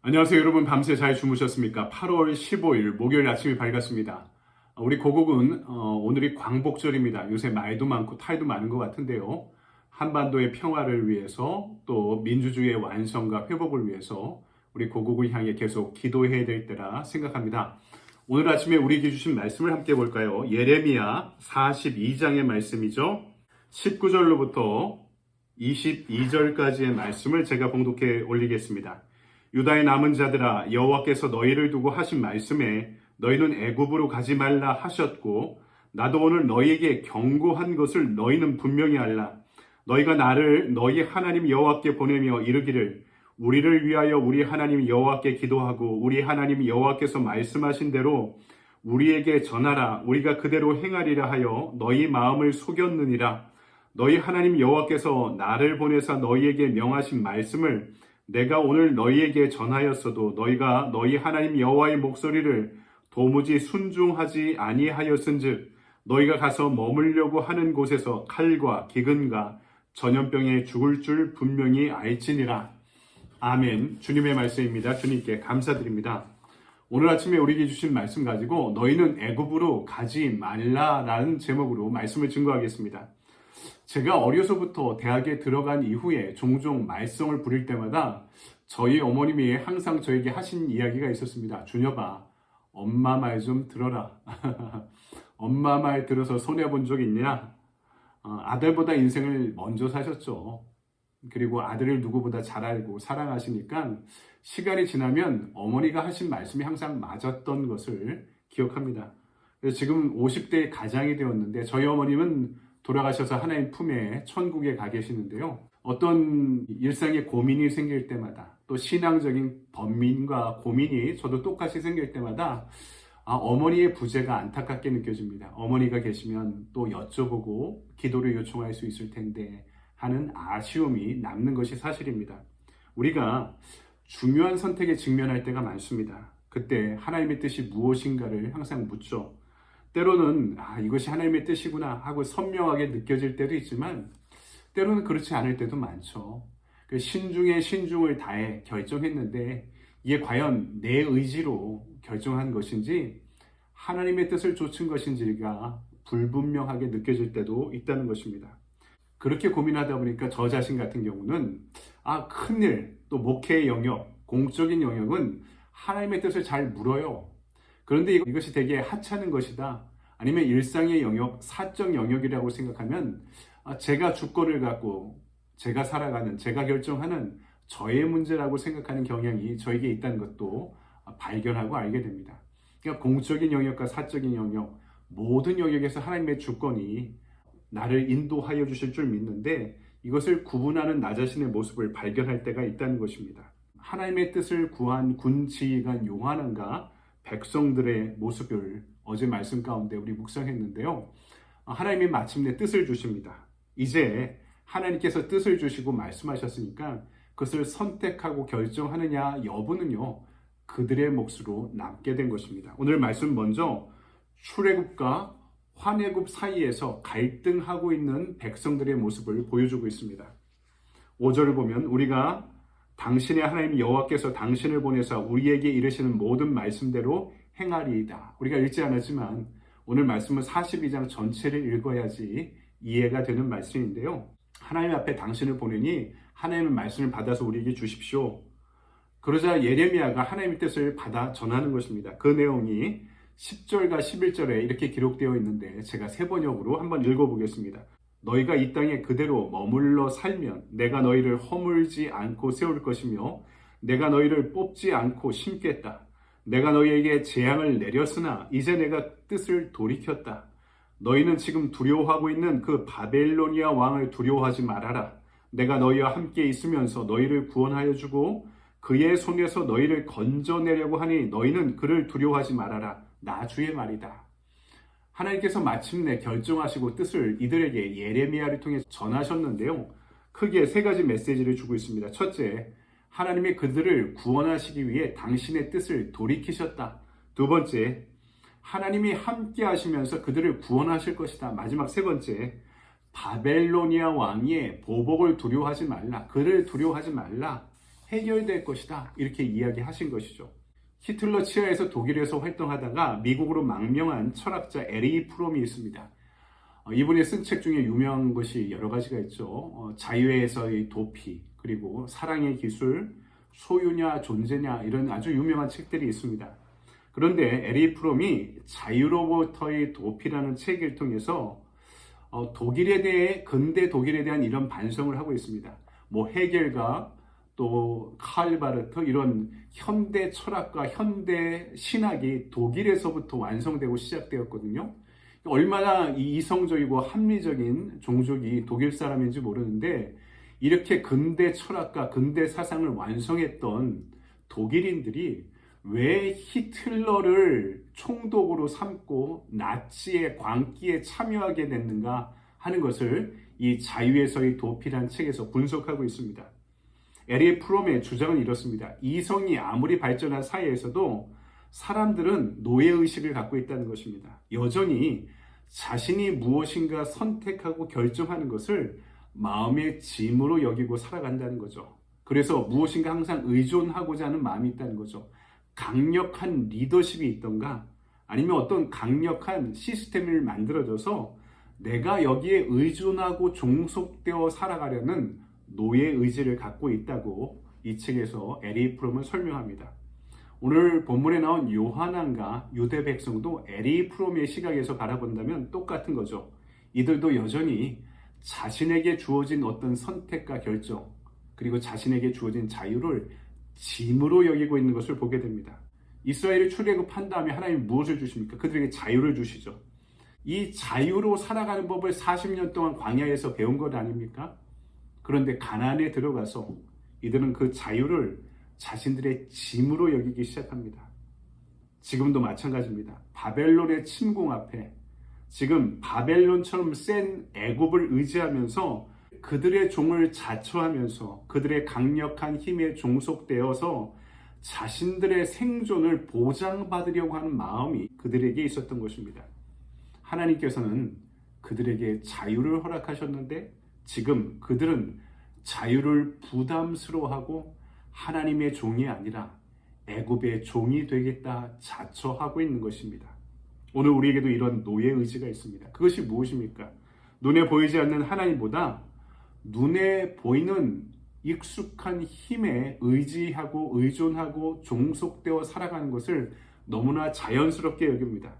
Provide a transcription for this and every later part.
안녕하세요 여러분. 밤새 잘 주무셨습니까? 8월 15일 목요일 아침이 밝았습니다. 우리 고국은 오늘이 광복절입니다. 요새 말도 많고 탈도 많은 것 같은데요. 한반도의 평화를 위해서 또 민주주의의 완성과 회복을 위해서 우리 고국을 향해 계속 기도해야 될 때라 생각합니다. 오늘 아침에 우리에게 주신 말씀을 함께 볼까요? 예레미야 42장의 말씀이죠. 19절로부터 22절까지의 말씀을 제가 봉독해 올리겠습니다. 유다의 남은 자들아, 여호와께서 너희를 두고 하신 말씀에 너희는 애굽으로 가지 말라 하셨고, 나도 오늘 너희에게 경고한 것을 너희는 분명히 알라. 너희가 나를 너희 하나님 여호와께 보내며 이르기를, 우리를 위하여 우리 하나님 여호와께 기도하고 우리 하나님 여호와께서 말씀하신 대로 우리에게 전하라. 우리가 그대로 행하리라 하여 너희 마음을 속였느니라. 너희 하나님 여호와께서 나를 보내사 너희에게 명하신 말씀을 내가 오늘 너희에게 전하였어도 너희가 너희 하나님 여호와의 목소리를 도무지 순종하지 아니하였은즉 너희가 가서 머물려고 하는 곳에서 칼과 기근과 전염병에 죽을 줄 분명히 알지니라. 아멘. 주님의 말씀입니다. 주님께 감사드립니다. 오늘 아침에 우리에게 주신 말씀 가지고 너희는 애굽으로 가지 말라라는 제목으로 말씀을 증거하겠습니다. 제가 어려서부터 대학에 들어간 이후에 종종 말썽을 부릴 때마다 저희 어머님이 항상 저에게 하신 이야기가 있었습니다. 준혁아, 엄마 말 좀 들어라. 엄마 말 들어서 손해본 적 있냐? 아들보다 인생을 먼저 사셨죠. 그리고 아들을 누구보다 잘 알고 사랑하시니까 시간이 지나면 어머니가 하신 말씀이 항상 맞았던 것을 기억합니다. 그래서 지금 50대 가장이 되었는데 저희 어머님은 돌아가셔서 하나님 품에 천국에 가 계시는데요. 어떤 일상의 고민이 생길 때마다 또 신앙적인 번민과 고민이 저도 똑같이 생길 때마다 어머니의 부재가 안타깝게 느껴집니다. 어머니가 계시면 또 여쭤보고 기도를 요청할 수 있을 텐데 하는 아쉬움이 남는 것이 사실입니다. 우리가 중요한 선택에 직면할 때가 많습니다. 그때 하나님의 뜻이 무엇인가를 항상 묻죠. 때로는 이것이 하나님의 뜻이구나 하고 선명하게 느껴질 때도 있지만 때로는 그렇지 않을 때도 많죠. 그 신중에 신중을 다해 결정했는데 이게 과연 내 의지로 결정한 것인지 하나님의 뜻을 좇은 것인지가 불분명하게 느껴질 때도 있다는 것입니다. 그렇게 고민하다 보니까 저 자신 같은 경우는 큰일, 또 목회의 영역, 공적인 영역은 하나님의 뜻을 잘 물어요. 그런데 이것이 되게 하찮은 것이다. 아니면 일상의 영역, 사적 영역이라고 생각하면 제가 주권을 갖고 제가 살아가는, 제가 결정하는 저의 문제라고 생각하는 경향이 저에게 있다는 것도 발견하고 알게 됩니다. 그러니까 공적인 영역과 사적인 영역, 모든 영역에서 하나님의 주권이 나를 인도하여 주실 줄 믿는데 이것을 구분하는 나 자신의 모습을 발견할 때가 있다는 것입니다. 하나님의 뜻을 구한 군지휘관 요한과 백성들의 모습을 어제 말씀 가운데 우리 묵상했는데요. 하나님이 마침내 뜻을 주십니다. 이제 하나님께서 뜻을 주시고 말씀하셨으니까 그것을 선택하고 결정하느냐 여부는요, 그들의 몫으로 남게 된 것입니다. 오늘 말씀 먼저 출애굽과 환애굽 사이에서 갈등하고 있는 백성들의 모습을 보여주고 있습니다. 5절을 보면 우리가 당신의 하나님 여호와께서 당신을 보내사 우리에게 이르시는 모든 말씀대로 행하리이다. 우리가 읽지 않았지만 오늘 말씀은 42장 전체를 읽어야지 이해가 되는 말씀인데요. 하나님 앞에 당신을 보내니 하나님의 말씀을 받아서 우리에게 주십시오. 그러자 예레미야가 하나님의 뜻을 받아 전하는 것입니다. 그 내용이 10절과 11절에 이렇게 기록되어 있는데 제가 세 번역으로 한번 읽어보겠습니다. 너희가 이 땅에 그대로 머물러 살면 내가 너희를 허물지 않고 세울 것이며 내가 너희를 뽑지 않고 심겠다. 내가 너희에게 재앙을 내렸으나 이제 내가 뜻을 돌이켰다. 너희는 지금 두려워하고 있는 그 바벨로니아 왕을 두려워하지 말아라. 내가 너희와 함께 있으면서 너희를 구원하여 주고 그의 손에서 너희를 건져내려고 하니 너희는 그를 두려워하지 말아라. 나 주의 말이다. 하나님께서 마침내 결정하시고 뜻을 이들에게 예레미야를 통해 전하셨는데요. 크게 세 가지 메시지를 주고 있습니다. 첫째, 하나님이 그들을 구원하시기 위해 당신의 뜻을 돌이키셨다. 두 번째, 하나님이 함께 하시면서 그들을 구원하실 것이다. 마지막 세 번째, 바벨로니아 왕의 보복을 두려워하지 말라. 그를 두려워하지 말라. 해결될 것이다. 이렇게 이야기하신 것이죠. 히틀러 치하에서 독일에서 활동하다가 미국으로 망명한 철학자 에리 프롬이 있습니다. 이분이 쓴 책 중에 유명한 것이 여러 가지가 있죠. 자유에서의 도피, 그리고 사랑의 기술, 소유냐 존재냐, 이런 아주 유명한 책들이 있습니다. 그런데 에리 프롬이 자유로부터의 도피라는 책을 통해서 독일에 대해, 근대 독일에 대한 이런 반성을 하고 있습니다. 뭐 헤겔과 또 칼바르트, 이런 현대 철학과 현대 신학이 독일에서부터 완성되고 시작되었거든요. 얼마나 이성적이고 합리적인 종족이 독일 사람인지 모르는데, 이렇게 근대 철학과 근대 사상을 완성했던 독일인들이 왜 히틀러를 총독으로 삼고 나치의 광기에 참여하게 됐는가 하는 것을 이 자유에서의 도피란 책에서 분석하고 있습니다. 에리 프롬의 주장은 이렇습니다. 이성이 아무리 발전한 사회에서도 사람들은 노예의식을 갖고 있다는 것입니다. 여전히 자신이 무엇인가 선택하고 결정하는 것을 마음의 짐으로 여기고 살아간다는 거죠. 그래서 무엇인가 항상 의존하고자 하는 마음이 있다는 거죠. 강력한 리더십이 있던가, 아니면 어떤 강력한 시스템을 만들어줘서 내가 여기에 의존하고 종속되어 살아가려는 노예 의지를 갖고 있다고 이 책에서 에리 프롬은 설명합니다. 오늘 본문에 나온 요한왕과 유대 백성도 에리 프롬의 시각에서 바라본다면 똑같은 거죠. 이들도 여전히 자신에게 주어진 어떤 선택과 결정, 그리고 자신에게 주어진 자유를 짐으로 여기고 있는 것을 보게 됩니다. 이스라엘이 출애굽한 다음에 하나님이 무엇을 주십니까? 그들에게 자유를 주시죠. 이 자유로 살아가는 법을 40년 동안 광야에서 배운 것 아닙니까? 그런데 가나안에 들어가서 이들은 그 자유를 자신들의 짐으로 여기기 시작합니다. 지금도 마찬가지입니다. 바벨론의 침공 앞에 지금 바벨론처럼 센 애굽을 의지하면서 그들의 종을 자처하면서 그들의 강력한 힘에 종속되어서 자신들의 생존을 보장받으려고 하는 마음이 그들에게 있었던 것입니다. 하나님께서는 그들에게 자유를 허락하셨는데 지금 그들은 자유를 부담스러워하고 하나님의 종이 아니라 애굽의 종이 되겠다 자처하고 있는 것입니다. 오늘 우리에게도 이런 노예 의지가 있습니다. 그것이 무엇입니까? 눈에 보이지 않는 하나님보다 눈에 보이는 익숙한 힘에 의지하고 의존하고 종속되어 살아가는 것을 너무나 자연스럽게 여깁니다.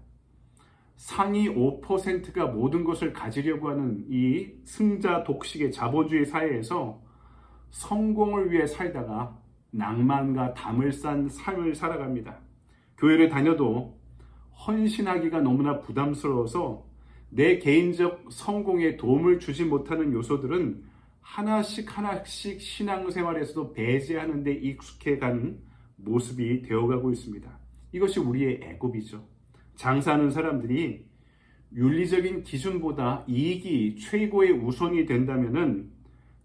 상위 5%가 모든 것을 가지려고 하는 이 승자 독식의 자본주의 사회에서 성공을 위해 살다가 낭만과 담을 싼 삶을 살아갑니다. 교회를 다녀도 헌신하기가 너무나 부담스러워서 내 개인적 성공에 도움을 주지 못하는 요소들은 하나씩 신앙생활에서도 배제하는 데 익숙해가는 모습이 되어가고 있습니다. 이것이 우리의 애굽이죠. 장사하는 사람들이 윤리적인 기준보다 이익이 최고의 우선이 된다면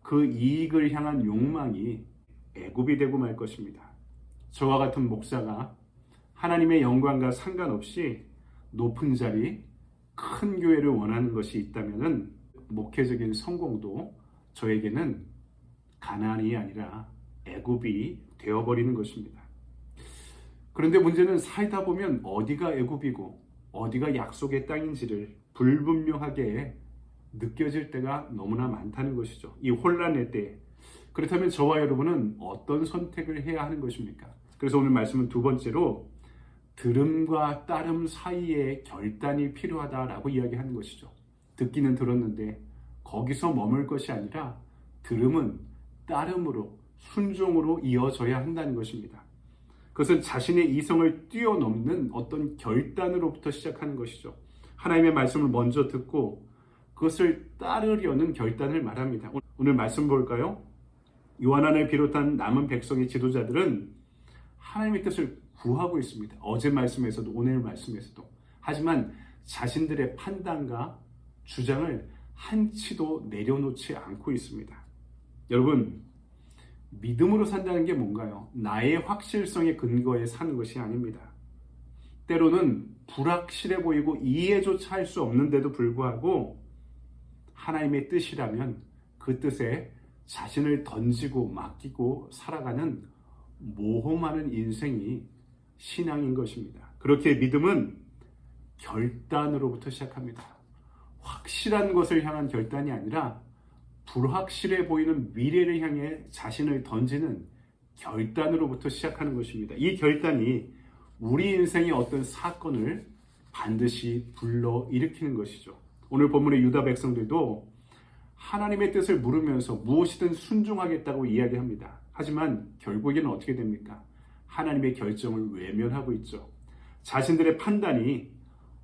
그 이익을 향한 욕망이 애굽이 되고 말 것입니다. 저와 같은 목사가 하나님의 영광과 상관없이 높은 자리, 큰 교회를 원하는 것이 있다면 목회적인 성공도 저에게는 가나안이 아니라 애굽이 되어버리는 것입니다. 그런데 문제는 살다 보면 어디가 애굽이고 어디가 약속의 땅인지를 불분명하게 느껴질 때가 너무나 많다는 것이죠. 이 혼란의 때에. 그렇다면 저와 여러분은 어떤 선택을 해야 하는 것입니까? 그래서 오늘 말씀은 두 번째로 들음과 따름 사이에 결단이 필요하다라고 이야기하는 것이죠. 듣기는 들었는데 거기서 머물 것이 아니라 들음은 따름으로 순종으로 이어져야 한다는 것입니다. 그것은 자신의 이성을 뛰어넘는 어떤 결단으로부터 시작하는 것이죠. 하나님의 말씀을 먼저 듣고 그것을 따르려는 결단을 말합니다. 오늘 말씀 볼까요? 요한을 비롯한 남은 백성의 지도자들은 하나님의 뜻을 구하고 있습니다. 어제 말씀에서도 오늘 말씀에서도. 하지만 자신들의 판단과 주장을 한치도 내려놓지 않고 있습니다. 여러분, 믿음으로 산다는 게 뭔가요? 나의 확실성에 근거해 사는 것이 아닙니다. 때로는 불확실해 보이고 이해조차 할 수 없는데도 불구하고 하나님의 뜻이라면 그 뜻에 자신을 던지고 맡기고 살아가는 모험하는 인생이 신앙인 것입니다. 그렇게 믿음은 결단으로부터 시작합니다. 확실한 것을 향한 결단이 아니라 불확실해 보이는 미래를 향해 자신을 던지는 결단으로부터 시작하는 것입니다. 이 결단이 우리 인생의 어떤 사건을 반드시 불러일으키는 것이죠. 오늘 본문의 유다 백성들도 하나님의 뜻을 물으면서 무엇이든 순종하겠다고 이야기합니다. 하지만 결국에는 어떻게 됩니까? 하나님의 결정을 외면하고 있죠. 자신들의 판단이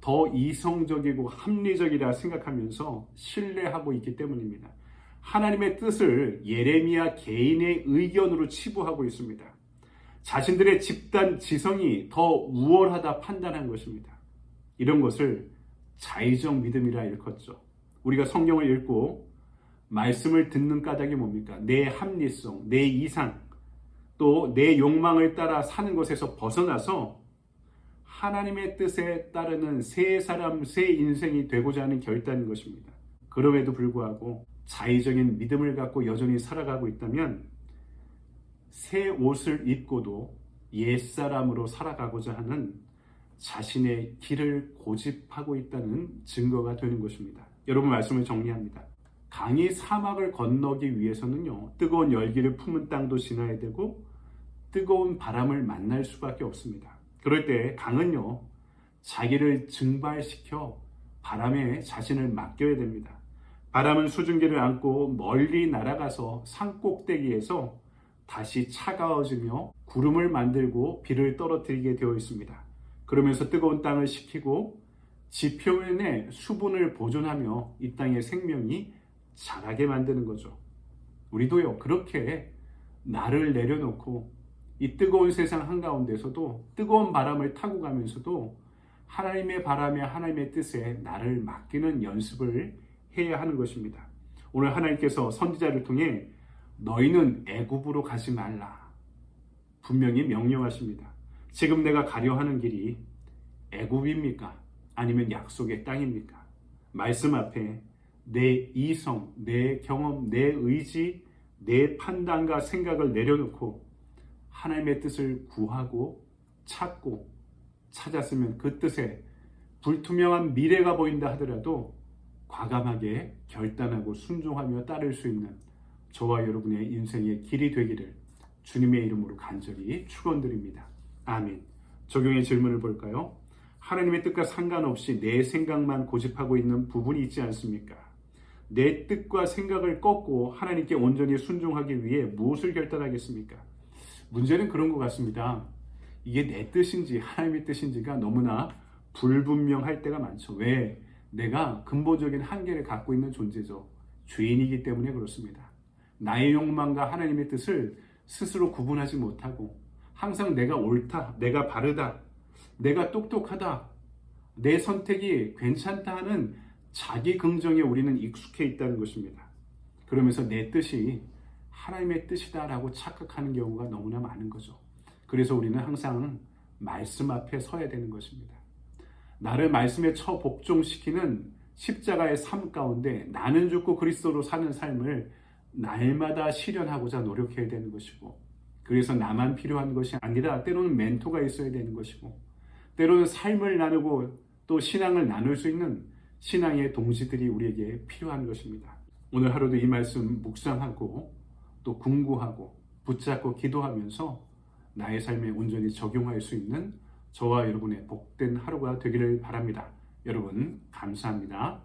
더 이성적이고 합리적이라 생각하면서 신뢰하고 있기 때문입니다. 하나님의 뜻을 예레미야 개인의 의견으로 치부하고 있습니다. 자신들의 집단 지성이 더 우월하다 판단한 것입니다. 이런 것을 자의적 믿음이라 일컫죠. 우리가 성경을 읽고 말씀을 듣는 까닭이 뭡니까? 내 합리성, 내 이상, 또 내 욕망을 따라 사는 것에서 벗어나서 하나님의 뜻에 따르는 새 사람, 새 인생이 되고자 하는 결단인 것입니다. 그럼에도 불구하고 자의적인 믿음을 갖고 여전히 살아가고 있다면 새 옷을 입고도 옛사람으로 살아가고자 하는 자신의 길을 고집하고 있다는 증거가 되는 것입니다. 여러분 말씀을 정리합니다. 강이 사막을 건너기 위해서는요, 뜨거운 열기를 품은 땅도 지나야 되고 뜨거운 바람을 만날 수밖에 없습니다. 그럴 때 강은요, 자기를 증발시켜 바람에 자신을 맡겨야 됩니다. 바람은 수증기를 안고 멀리 날아가서 산 꼭대기에서 다시 차가워지며 구름을 만들고 비를 떨어뜨리게 되어 있습니다. 그러면서 뜨거운 땅을 식히고 지표면에 수분을 보존하며 이 땅의 생명이 자라게 만드는 거죠. 우리도요, 그렇게 나를 내려놓고 이 뜨거운 세상 한가운데서도 뜨거운 바람을 타고 가면서도 하나님의 바람에 하나님의 뜻에 나를 맡기는 연습을 해야 하는 것입니다. 오늘 하나님께서 선지자를 통해 너희는 애굽으로 가지 말라 분명히 명령하십니다. 지금 내가 가려 하는 길이 애굽입니까? 아니면 약속의 땅입니까? 말씀 앞에 내 이성, 내 경험, 내 의지, 내 판단과 생각을 내려놓고 하나님의 뜻을 구하고 찾고 찾았으면 그 뜻에 불투명한 미래가 보인다 하더라도 과감하게 결단하고 순종하며 따를 수 있는 저와 여러분의 인생의 길이 되기를 주님의 이름으로 간절히 축원드립니다. 아멘. 적용의 질문을 볼까요? 하나님의 뜻과 상관없이 내 생각만 고집하고 있는 부분이 있지 않습니까? 내 뜻과 생각을 꺾고 하나님께 온전히 순종하기 위해 무엇을 결단하겠습니까? 문제는 그런 것 같습니다. 이게 내 뜻인지 하나님의 뜻인지가 너무나 불분명할 때가 많죠. 왜? 내가 근본적인 한계를 갖고 있는 존재죠. 죄인이기 때문에 그렇습니다. 나의 욕망과 하나님의 뜻을 스스로 구분하지 못하고 항상 내가 옳다, 내가 바르다, 내가 똑똑하다, 내 선택이 괜찮다 하는 자기 긍정에 우리는 익숙해 있다는 것입니다. 그러면서 내 뜻이 하나님의 뜻이다라고 착각하는 경우가 너무나 많은 거죠. 그래서 우리는 항상 말씀 앞에 서야 되는 것입니다. 나를 말씀에 처복종시키는 십자가의 삶 가운데 나는 죽고 그리스도로 사는 삶을 날마다 실현하고자 노력해야 되는 것이고, 그래서 나만 필요한 것이 아니라 때로는 멘토가 있어야 되는 것이고, 때로는 삶을 나누고 또 신앙을 나눌 수 있는 신앙의 동지들이 우리에게 필요한 것입니다. 오늘 하루도 이 말씀 묵상하고 또 궁구하고 붙잡고 기도하면서 나의 삶에 온전히 적용할 수 있는 저와 여러분의 복된 하루가 되기를 바랍니다. 여러분 감사합니다.